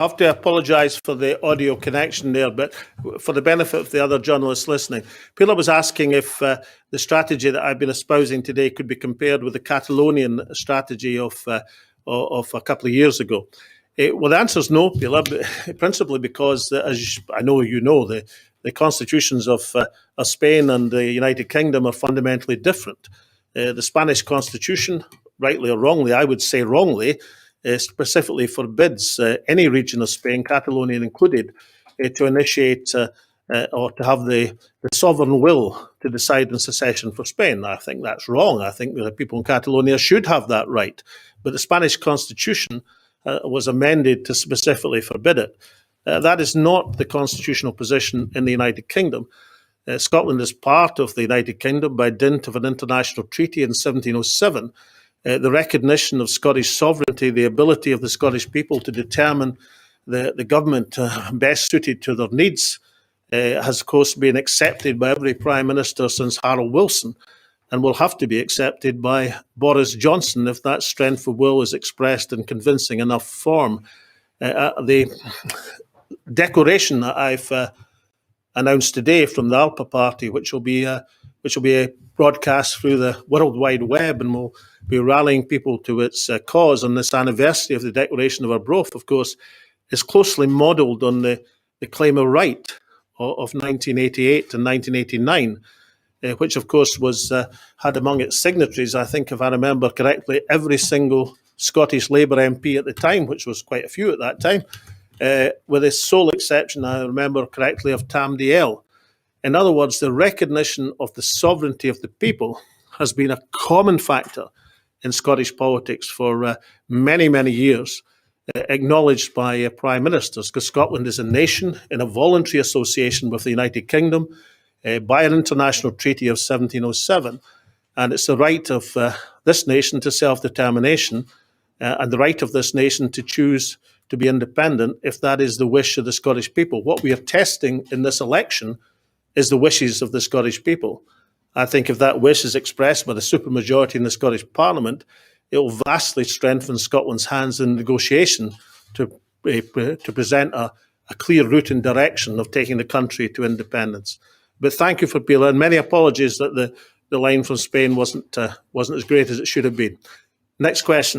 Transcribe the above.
I have to apologise for the audio connection there, but for the benefit of the other journalists listening, Pilar was asking if the strategy that I've been espousing today could be compared with the Catalonian strategy of a couple of years ago. Well, the answer is no, Pilar, principally because, as I know you know, the constitutions of Spain and the United Kingdom are fundamentally different. The Spanish constitution, rightly or wrongly, I would say wrongly, specifically forbids any region of Spain, Catalonia included, to initiate or to have the sovereign will to decide on secession for Spain. I think that's wrong. I think the people in Catalonia should have that right. But the Spanish constitution was amended to specifically forbid it. That is not the constitutional position in the United Kingdom. Scotland is part of the United Kingdom by dint of an international treaty in 1707. The recognition of Scottish sovereignty, the ability of the Scottish people to determine the government best suited to their needs, has, of course, been accepted by every Prime Minister since Harold Wilson, and will have to be accepted by Boris Johnson if that strength of will is expressed in convincing enough form. The declaration that I've announced today from the ALPA party, which will be broadcast through the World Wide Web and will be rallying people to its cause on this anniversary of the Declaration of Arbroath, of course, is closely modelled on the Claim of Right of 1988 and 1989, which, of course, had among its signatories, I think, if I remember correctly, every single Scottish Labour MP at the time, which was quite a few at that time, with the sole exception, I remember correctly, of Tam Dalyell. In other words, the recognition of the sovereignty of the people has been a common factor in Scottish politics for many, many years, acknowledged by Prime Ministers, because Scotland is a nation in a voluntary association with the United Kingdom by an international treaty of 1707. And it's the right of this nation to self-determination and the right of this nation to choose to be independent if that is the wish of the Scottish people. What we are testing in this election is the wishes of the Scottish people. I think if that wish is expressed by the supermajority in the Scottish Parliament, it will vastly strengthen Scotland's hands in negotiation to present a clear route and direction of taking the country to independence. But thank you for Pilar, and many apologies that the line from Spain wasn't as great as it should have been. Next question.